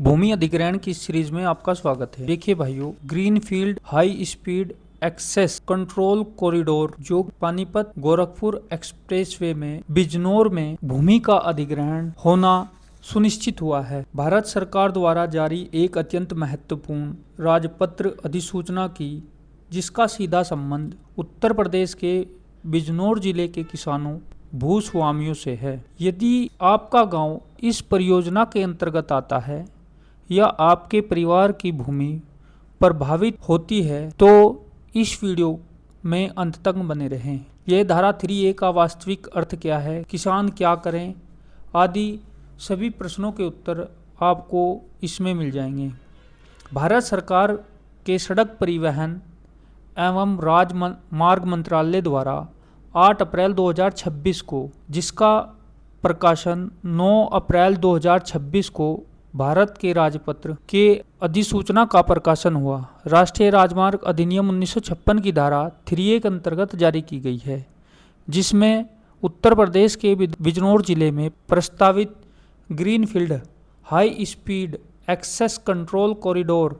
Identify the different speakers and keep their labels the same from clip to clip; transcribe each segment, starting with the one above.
Speaker 1: भूमि अधिग्रहण की सीरीज में आपका स्वागत है। देखिए भाइयों, greenfield high speed access control corridor जो पानीपत गोरखपुर एक्सप्रेसवे में बिजनौर में भूमि का अधिग्रहण होना सुनिश्चित हुआ है। भारत सरकार द्वारा जारी एक अत्यंत महत्वपूर्ण राजपत्र अधिसूचना की, जिसका सीधा संबंध उत्तर प्रदेश के बिजनौर जिले के किसानों भूस्वामियों से है। यदि आपका गांव इस परियोजना के अंतर्गत आता है या आपके परिवार की भूमि प्रभावित होती है तो इस वीडियो में अंत तक बने रहें। यह धारा 3A का वास्तविक अर्थ क्या है, किसान क्या करें आदि सभी प्रश्नों के उत्तर आपको इसमें मिल जाएंगे। भारत सरकार के सड़क परिवहन एवं राजमार्ग मंत्रालय द्वारा 8 अप्रैल 2026 को, जिसका प्रकाशन 9 अप्रैल 2026 को भारत के राजपत्र के अधिसूचना का प्रकाशन हुआ, राष्ट्रीय राजमार्ग अधिनियम 1956 की धारा 3A के अंतर्गत जारी की गई है, जिसमें उत्तर प्रदेश के बिजनौर जिले में प्रस्तावित greenfield high speed access control corridor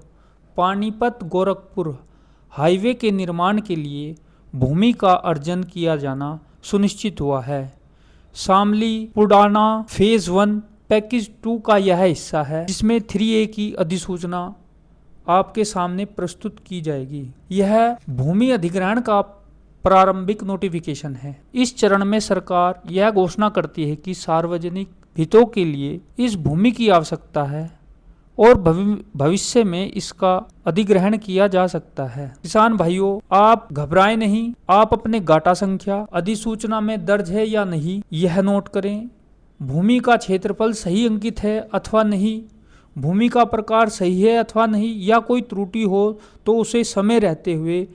Speaker 1: Panipat Gorakhpur highway के निर्माण के लिए भूमि का अर्जन किया जाना सुनिश्चित हुआ है। शामली पुडाना फेज 1 पैकेज 2 का यह हिस्सा है, जिसमें 3A की अधिसूचना आपके सामने प्रस्तुत की जाएगी। यह भूमि अधिग्रहण का प्रारंभिक नोटिफिकेशन है। इस चरण में सरकार यह घोषणा करती है कि सार्वजनिक हितों के लिए इस भूमि की आवश्यकता है और भविष्य में इसका अधिग्रहण किया जा सकता है। किसान भाइयों, आप घबराएं नहीं। आप अपने गाटा संख्या अधिसूचना में दर्ज है या नहीं यह नोट करें। भूमि का क्षेत्रफल सही अंकित है अथवा नहीं, भूमि का प्रकार सही है अथवा नहीं, या कोई त्रुटि हो तो उसे समय रहते हुए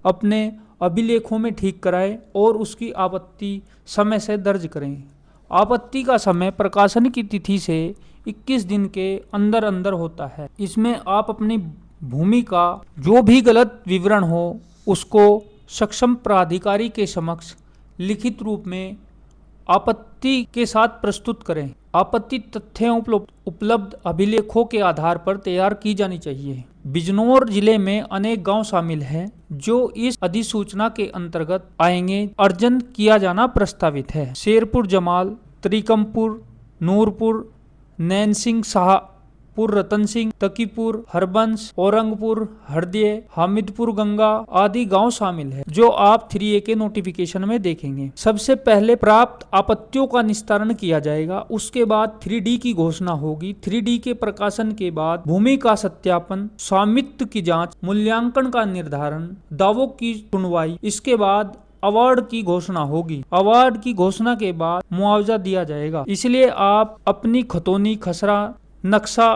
Speaker 1: अपने अभिलेखों में ठीक कराएं और उसकी आपत्ति समय से दर्ज करें। आपत्ति का समय प्रकाशन की तिथि से 21 दिन के अंदर अंदर होता है। इसमें आप अपनी भूमि का जो भी गलत विवरण हो उसको सक्षम प्राधिकारी के समक्ष लिखित रूप में आपत्ति के साथ प्रस्तुत करें। आपत्ति तथ्यों उपलब्ध अभिलेखों के आधार पर तैयार की जानी चाहिए। बिजनौर जिले में अनेक गांव शामिल हैं जो इस अधिसूचना के अंतर्गत आएंगे। अर्जन किया जाना प्रस्तावित है। शेरपुर जमाल, त्रिकमपुर, नूरपुर, नैन सिंह, शाहपुर, रतन सिंह, तकीपुर, हरबंस, औरंगपुर, हरदिये, हामिदपुर गंगा आदि गांव शामिल है, जो आप 3A के नोटिफिकेशन में देखेंगे। सबसे पहले प्राप्त आपत्तियों का निस्तारण किया जाएगा, उसके बाद 3D की घोषणा होगी। 3D के प्रकाशन के बाद भूमि का सत्यापन, स्वामित्व की जांच, मूल्यांकन का निर्धारण, दावों की सुनवाई, इसके बाद अवार्ड की घोषणा होगी। अवार्ड की घोषणा के बाद मुआवजा दिया जाएगा। इसलिए आप अपनी खतौनी, खसरा, नक्शा,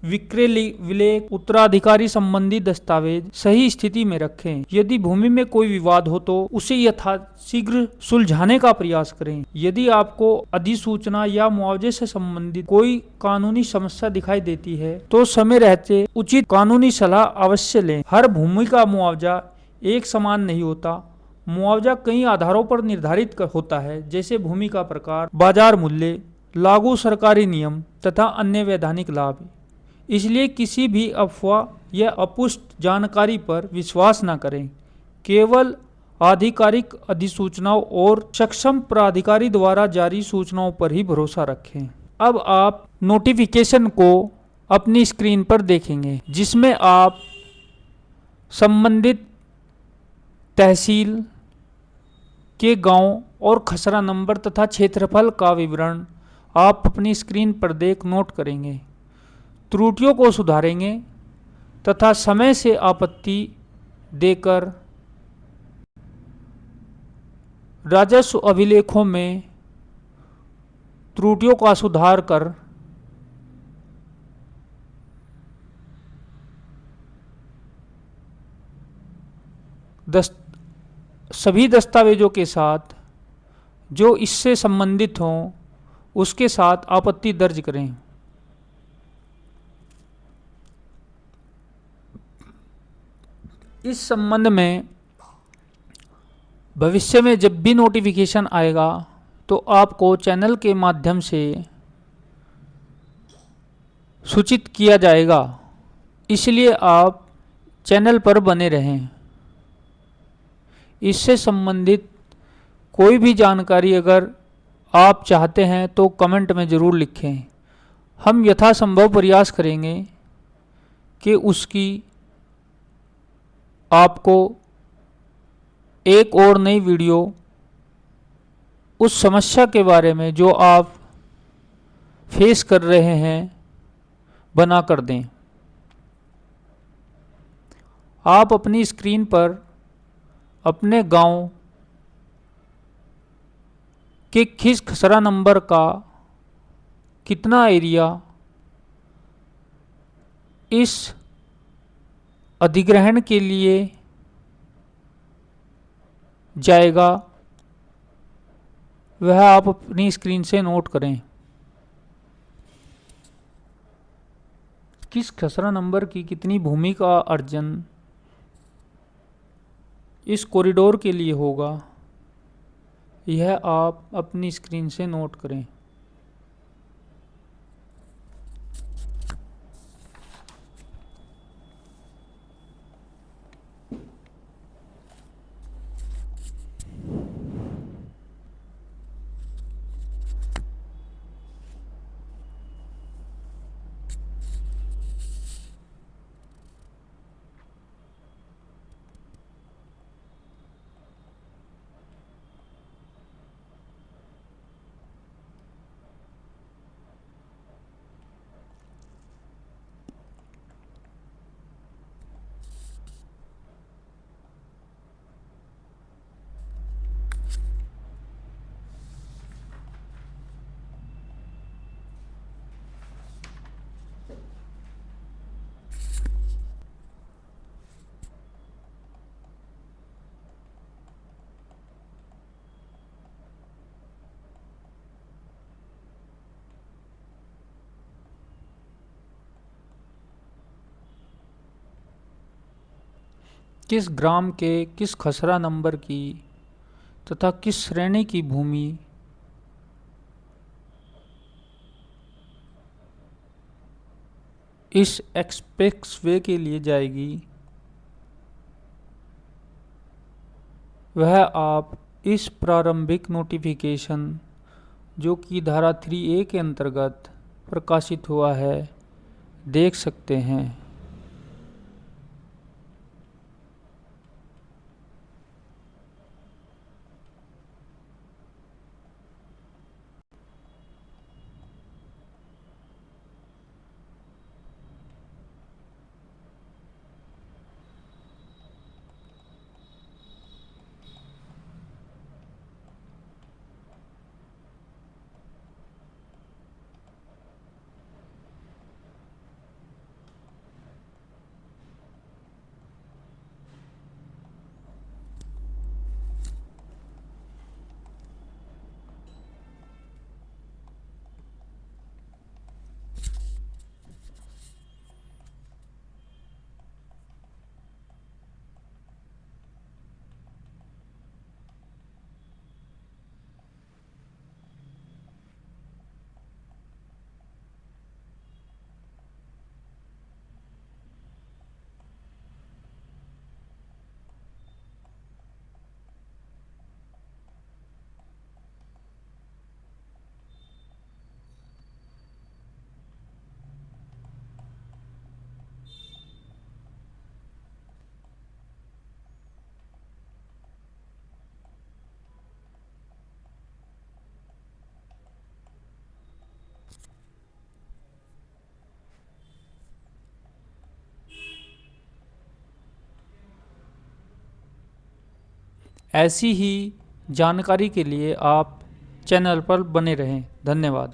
Speaker 1: विक्रय विलेख, उत्तराधिकारी संबंधी दस्तावेज सही स्थिति में रखें। यदि भूमि में कोई विवाद हो तो उसे यथाशीघ्र सुलझाने का प्रयास करें। यदि आपको अधिसूचना या मुआवजे से संबंधित कोई कानूनी समस्या दिखाई देती है तो समय रहते उचित कानूनी सलाह अवश्य लें। हर भूमि का मुआवजा एक समान नहीं होता। मुआवजा कई आधारों पर निर्धारित होता है, जैसे भूमि का प्रकार, बाजार मूल्य, लागू सरकारी नियम तथा अन्य वैधानिक लाभ। इसलिए किसी भी अफवाह या अपुष्ट जानकारी पर विश्वास न करें। केवल आधिकारिक अधिसूचनाओं और सक्षम प्राधिकारी द्वारा जारी सूचनाओं पर ही भरोसा रखें। अब आप नोटिफिकेशन को अपनी स्क्रीन पर देखेंगे, जिसमें आप संबंधित तहसील के गांव और खसरा नंबर तथा क्षेत्रफल का विवरण आप अपनी स्क्रीन पर देख नोट करेंगे। त्रुटियों को सुधारेंगे तथा समय से आपत्ति देकर राजस्व अभिलेखों में त्रुटियों का सुधार कर सभी दस्तावेजों के साथ जो इससे संबंधित हों उसके साथ आपत्ति दर्ज करें। इस संबंध में भविष्य में जब भी नोटिफिकेशन आएगा तो आपको चैनल के माध्यम से सूचित किया जाएगा, इसलिए आप चैनल पर बने रहें। इससे संबंधित कोई भी जानकारी अगर आप चाहते हैं तो कमेंट में ज़रूर लिखें। हम यथासंभव प्रयास करेंगे कि उसकी आपको एक और नई वीडियो उस समस्या के बारे में जो आप फेस कर रहे हैं बना कर दें। आप अपनी स्क्रीन पर अपने गांव के किस खसरा नंबर का कितना एरिया इस अधिग्रहण के लिए जाएगा, वह आप अपनी स्क्रीन से नोट करें। किस खसरा नंबर की कितनी भूमि का अर्जन इस कॉरिडोर के लिए होगा, यह आप अपनी स्क्रीन से नोट करें। किस ग्राम के किस खसरा नंबर की तथा किस श्रेणी की भूमि इस एक्सप्रेसवे के लिए जाएगी, वह आप इस प्रारंभिक नोटिफिकेशन जो कि धारा 3A के अंतर्गत प्रकाशित हुआ है देख सकते हैं। ऐसी ही जानकारी के लिए आप चैनल पर बने रहें। धन्यवाद।